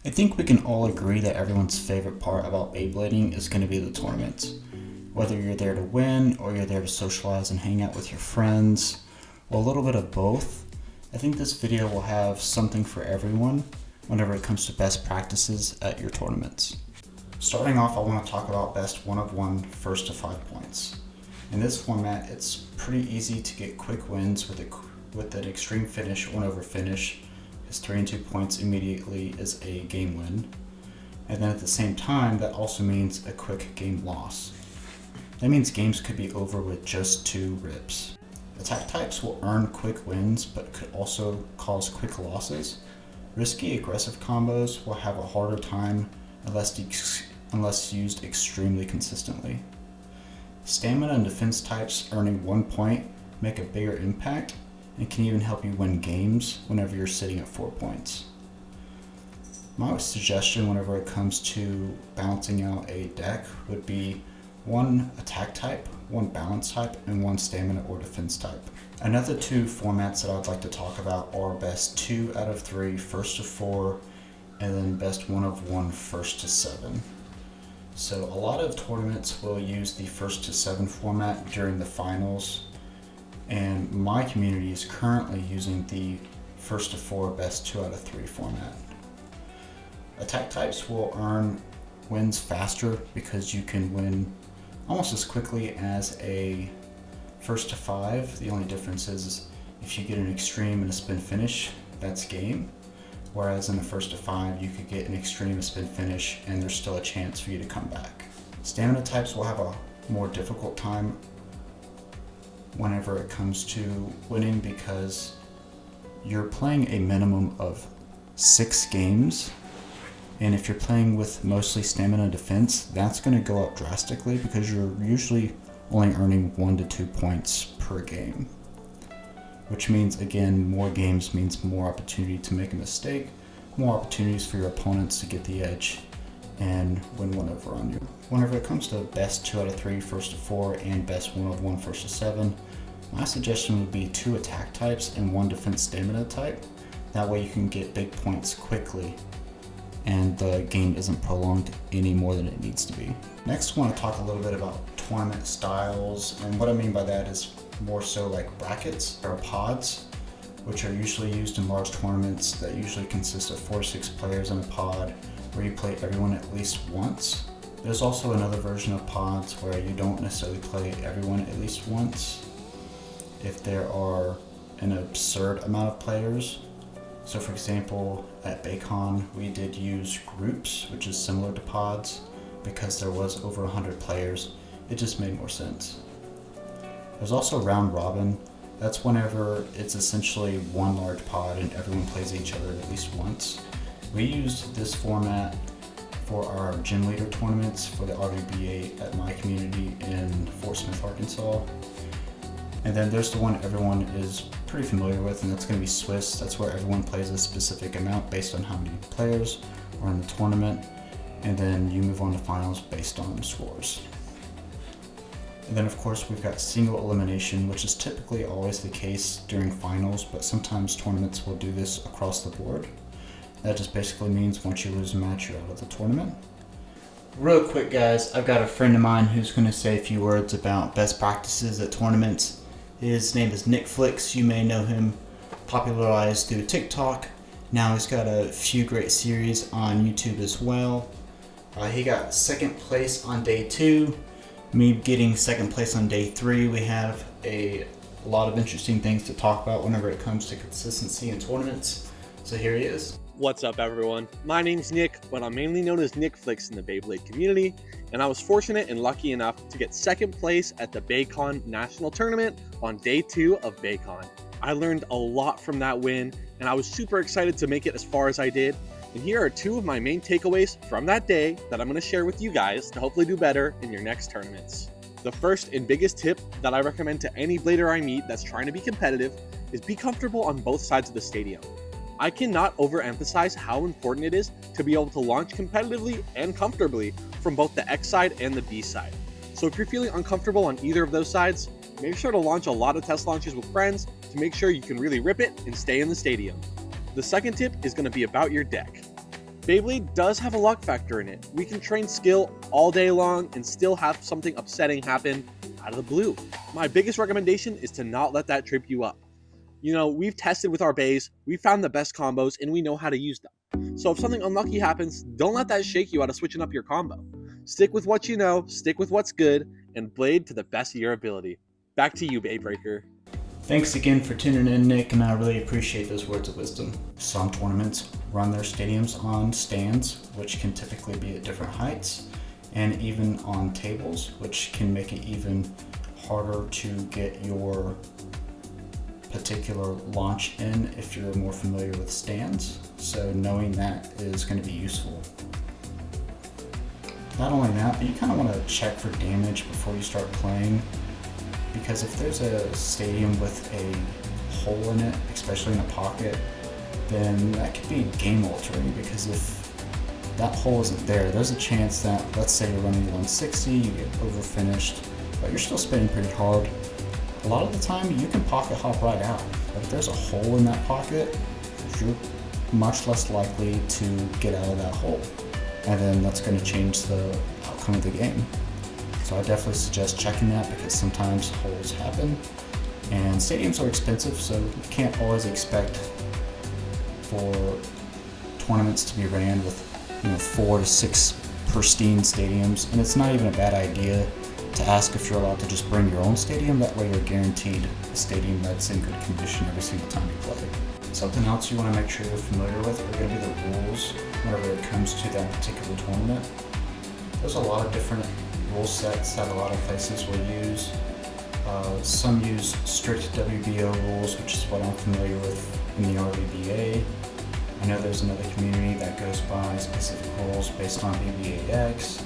I think we can all agree that everyone's favorite part about Beyblading is going to be the tournaments. Whether you're there to win or you're there to socialize and hang out with your friends, or a little bit of both, I think this video will have something for everyone whenever it comes to best practices at your tournaments. Starting off, I want to talk about best 1-of-1 first to 5 points. In this format, it's pretty easy to get quick wins with an extreme finish, 1-over finish, because 3 and 2 points immediately is a game win. And then at the same time, that also means a quick game loss. That means games could be over with just 2 rips. Attack types will earn quick wins, but could also cause quick losses. Risky aggressive combos will have a harder time unless used extremely consistently. Stamina and defense types earning 1 point make a bigger impact and can even help you win games whenever you're sitting at 4 points. My suggestion whenever it comes to balancing out a deck would be 1 attack type, 1 balance type, and 1 stamina or defense type. Another 2 formats that I'd like to talk about are best 2 out of 3 first to 4, and then best 1-of-1 first to 7. So a lot of tournaments will use the first to 7 format during the finals, and my community is currently using the first to 4 best 2 out of 3 format. Attack types will earn wins faster because you can win almost as quickly as a first to 5. The only difference is if you get an extreme and a spin finish, that's game. Whereas in the first to 5, you could get an extreme, a spin finish, and there's still a chance for you to come back. Stamina types will have a more difficult time whenever it comes to winning because you're playing a minimum of 6 games. And if you're playing with mostly stamina defense, that's going to go up drastically because you're usually only earning 1 to 2 points per game. Which means, again, more games means more opportunity to make a mistake, more opportunities for your opponents to get the edge and win 1-over on you. Whenever it comes to best 2 out of 3 first to 4 and best 1-of-1 first to 7, my suggestion would be 2 attack types and 1 defense stamina type. That way you can get big points quickly and the game isn't prolonged any more than it needs to be. Next, I want to talk a little bit about tournament styles, and what I mean by that is more so like brackets or pods, which are usually used in large tournaments that usually consist of 4 to 6 players in a pod where you play everyone at least once. There's also another version of pods where you don't necessarily play everyone at least once if there are an absurd amount of players. So for example, at Beycon, we did use groups, which is similar to pods, because there was over 100 players. It just made more sense. There's also round robin. That's whenever it's essentially one large pod and everyone plays each other at least once. We used this format for our gym leader tournaments for the RWBA at my community in Fort Smith, Arkansas. And then there's the one everyone is pretty familiar with, and that's going to be Swiss. That's where everyone plays a specific amount based on how many players are in the tournament, and then you move on to finals based on scores. And then of course we've got single elimination, which is typically always the case during finals, but sometimes tournaments will do this across the board. That just basically means once you lose a match, you're out of the tournament. Real quick guys, I've got a friend of mine who's going to say a few words about best practices at tournaments. His name is NikFlikz. You may know him, popularized through TikTok. Now he's got a few great series on YouTube as well. He got 2nd place on day 2. Me getting 2nd place on day 3. We have a lot of interesting things to talk about whenever it comes to consistency in tournaments. So here he is. What's up everyone? My name's Nick, but I'm mainly known as NikFlikz in the Beyblade community, and I was fortunate and lucky enough to get 2nd place at the Beycon National tournament on day 2 of Beycon. I learned a lot from that win, and I was super excited to make it as far as I did. And here are 2 of my main takeaways from that day that I'm going to share with you guys to hopefully do better in your next tournaments. The first and biggest tip that I recommend to any blader I meet that's trying to be competitive is be comfortable on both sides of the stadium. I cannot overemphasize how important it is to be able to launch competitively and comfortably from both the X side and the B side. So if you're feeling uncomfortable on either of those sides, make sure to launch a lot of test launches with friends to make sure you can really rip it and stay in the stadium. The second tip is going to be about your deck. Beyblade does have a luck factor in it. We can train skill all day long and still have something upsetting happen out of the blue. My biggest recommendation is to not let that trip you up. You know, we've tested with our bays, we found the best combos, and we know how to use them. So if something unlucky happens, don't let that shake you out of switching up your combo. Stick with what you know, stick with what's good, and blade to the best of your ability. Back to you, Beybreakr. Thanks again for tuning in, Nick, and I really appreciate those words of wisdom. Some tournaments run their stadiums on stands, which can typically be at different heights, and even on tables, which can make it even harder to get your particular launch in if you're more familiar with stands. So knowing that is going to be useful. Not only that, but you kind of want to check for damage before you start playing, because if there's a stadium with a hole in it, especially in a pocket, then that could be game altering, because if that hole isn't there, there's a chance that, let's say you're running 160, you get over finished, but you're still spinning pretty hard. A lot of the time you can pocket hop right out, but if there's a hole in that pocket, you're much less likely to get out of that hole, and then that's going to change the outcome of the game. So I definitely suggest checking that, because sometimes holes happen, and stadiums are expensive, so you can't always expect for tournaments to be ran with 4 to 6 pristine stadiums, and it's not even a bad idea to ask if you're allowed to just bring your own stadium. That way you're guaranteed a stadium that's in good condition every single time you play. Something else you want to make sure you're familiar with are going to be the rules whenever it comes to that particular tournament. There's a lot of different rule sets that a lot of places will use. Some use strict WBO rules, which is what I'm familiar with in the RBBA. I know there's another community that goes by specific rules based on Beyblade X.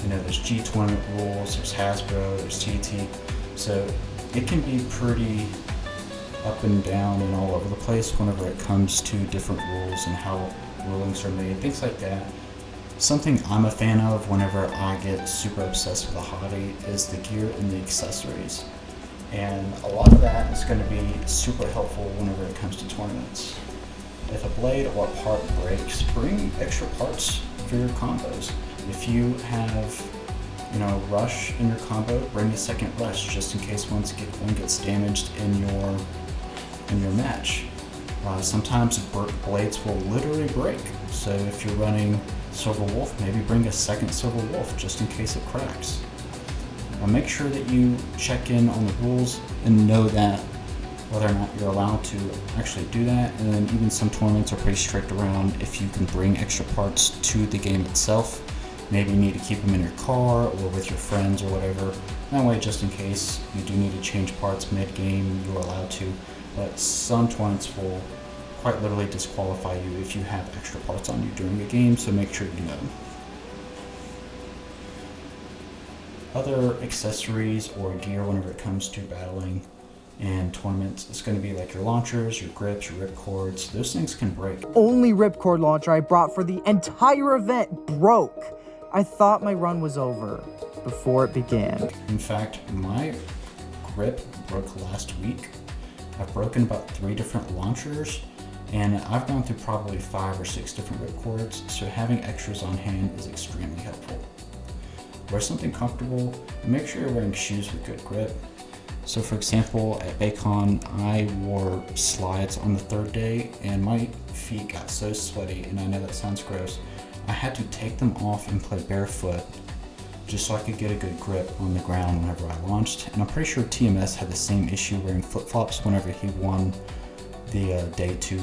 There's G tournament rules, there's Hasbro, there's TT. So it can be pretty up and down and all over the place whenever it comes to different rules and how rulings are made, things like that. Something I'm a fan of whenever I get super obsessed with a hobby is the gear and the accessories. And a lot of that is going to be super helpful whenever it comes to tournaments. If a blade or a part breaks, bring extra parts for your combos. If you have, rush in your combo, bring a second rush just in case one gets damaged in your match. Sometimes blades will literally break. So if you're running Silver Wolf, maybe bring a second Silver Wolf just in case it cracks. Make sure that you check in on the rules and know that whether or not you're allowed to actually do that. And then even some tournaments are pretty strict around if you can bring extra parts to the game itself. Maybe you need to keep them in your car or with your friends or whatever. That way, just in case you do need to change parts mid-game, you're allowed to. But some tournaments will quite literally disqualify you if you have extra parts on you during a game, so make sure you know. Other accessories or gear whenever it comes to battling and tournaments, it's going to be like your launchers, your grips, your ripcords. Those things can break. Only ripcord launcher I brought for the entire event broke. I thought my run was over before it began. In fact, my grip broke last week. I've broken about 3 different launchers, and I've gone through probably 5 or 6 different ripcords, so having extras on hand is extremely helpful. Wear something comfortable, and make sure you're wearing shoes with good grip. So for example, at Beycon, I wore slides on the 3rd day, and my feet got so sweaty, and I know that sounds gross. I had to take them off and play barefoot just so I could get a good grip on the ground whenever I launched. And I'm pretty sure TMS had the same issue wearing flip-flops whenever he won the day 2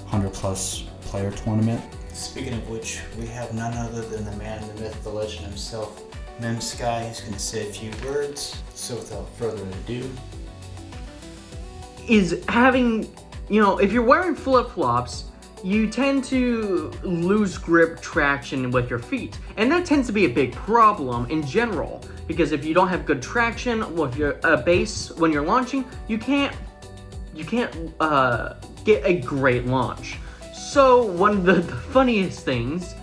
100+ player tournament. Speaking of which, we have none other than the man, the myth, the legend himself, Mim-Sky, who's going to say a few words. So without further ado, is having, if you're wearing flip-flops, you tend to lose grip traction with your feet. And that tends to be a big problem in general, because if you don't have good traction with your base when you're launching, you can't get a great launch. So one of the funniest things,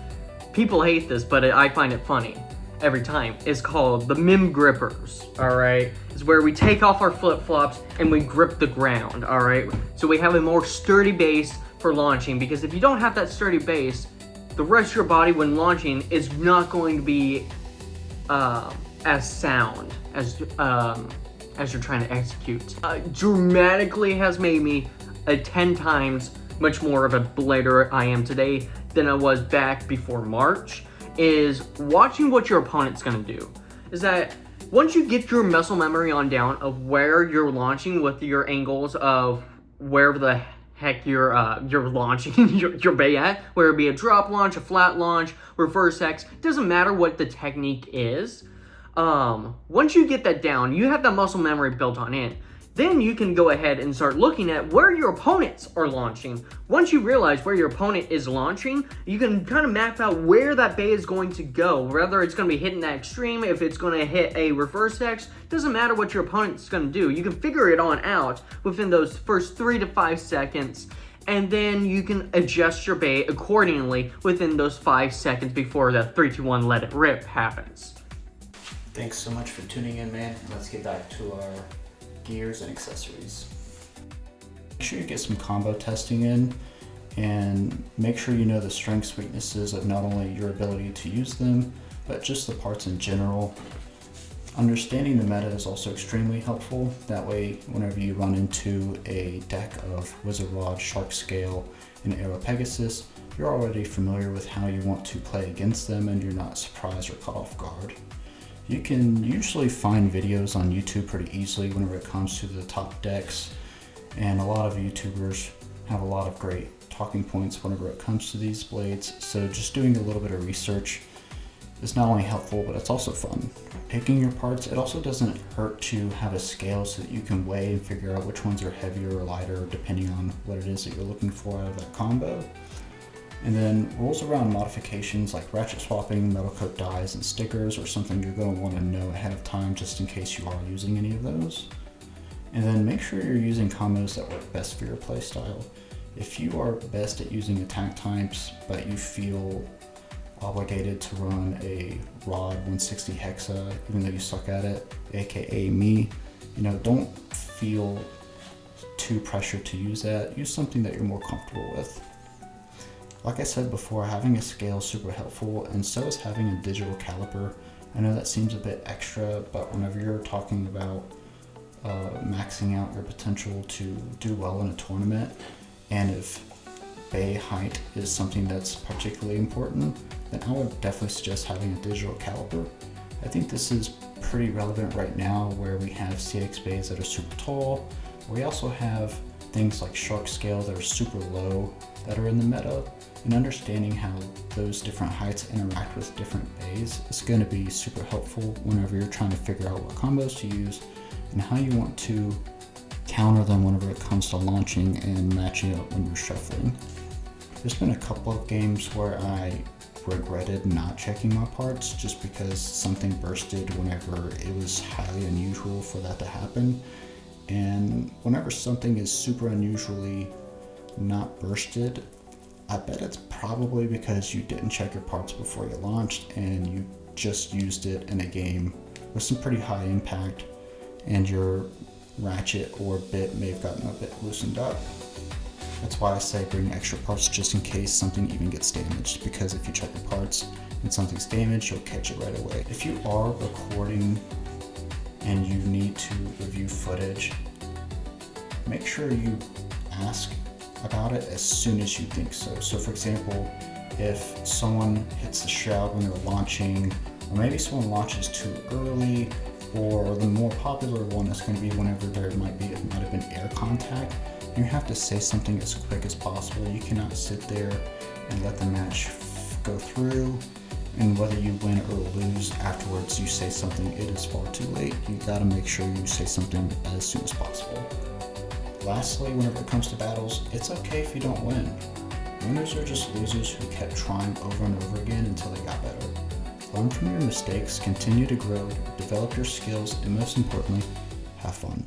people hate this, but I find it funny every time, is called the Mim grippers, all right? It's where we take off our flip-flops and we grip the ground, all right? So we have a more sturdy base for launching, because if you don't have that sturdy base, the rest of your body when launching is not going to be as sound as you're trying to execute. Dramatically has made me 10 times much more of a blader I am today than I was back before March, is watching what your opponent's gonna do. Is that once you get your muscle memory on down of where you're launching with your angles of wherever the heck you're launching your bay at, whether it be a drop launch, a flat launch, reverse X, doesn't matter what the technique is. Once you get that down, you have that muscle memory built on it. Then you can go ahead and start looking at where your opponents are launching. Once you realize where your opponent is launching, you can kind of map out where that bay is going to go. Whether it's going to be hitting that extreme, if it's going to hit a reverse X, doesn't matter what your opponent's going to do. You can figure it on out within those first 3 to 5 seconds. And then you can adjust your bay accordingly within those 5 seconds before the 3, 2, 1, let it rip happens. Thanks so much for tuning in, man. Let's get back to our gears and accessories. Make sure you get some combo testing in and make sure you know the strengths, weaknesses of not only your ability to use them, but just the parts in general. Understanding the meta is also extremely helpful. That way, whenever you run into a deck of Wizard Rod, Shark Scale, and Arrow Pegasus, you're already familiar with how you want to play against them and you're not surprised or caught off guard. You can usually find videos on YouTube pretty easily whenever it comes to the top decks, and a lot of YouTubers have a lot of great talking points whenever it comes to these blades, so just doing a little bit of research is not only helpful, but it's also fun. Picking your parts, it also doesn't hurt to have a scale so that you can weigh and figure out which ones are heavier or lighter depending on what it is that you're looking for out of that combo. And then rules around modifications like ratchet swapping, metal coat dies, and stickers are something you're going to want to know ahead of time just in case you are using any of those. And then make sure you're using combos that work best for your playstyle. If you are best at using attack types, but you feel obligated to run a Rod 160 Hexa, even though you suck at it, aka me, don't feel too pressured to use that. Use something that you're more comfortable with. Like I said before, having a scale is super helpful, and so is having a digital caliper. I know that seems a bit extra, but whenever you're talking about maxing out your potential to do well in a tournament, and if bay height is something that's particularly important, then I would definitely suggest having a digital caliper. I think this is pretty relevant right now where we have CX bays that are super tall. We also have things like Shark Scale that are super low that are in the meta, and understanding how those different heights interact with different bays is going to be super helpful whenever you're trying to figure out what combos to use and how you want to counter them whenever it comes to launching and matching up when you're shuffling. There's been a couple of games where I regretted not checking my parts just because something bursted whenever it was highly unusual for that to happen. And whenever something is super unusually not bursted, I bet it's probably because you didn't check your parts before you launched and you just used it in a game with some pretty high impact, and your ratchet or bit may have gotten a bit loosened up. That's why I say bring extra parts just in case something even gets damaged, because if you check your parts and something's damaged, you'll catch it right away. If you are recording and you need to review footage, make sure you ask about it as soon as you think so. So for example, if someone hits the shroud when they're launching, or maybe someone launches too early, or the more popular one is going to be whenever there might have been air contact, you have to say something as quick as possible. You cannot sit there and let the match go through, and whether you win or lose afterwards, you say something, it is far too late. You gotta make sure you say something as soon as possible. Lastly, whenever it comes to battles, it's okay if you don't win. Winners are just losers who kept trying over and over again until they got better. Learn from your mistakes, continue to grow, develop your skills, and most importantly, have fun.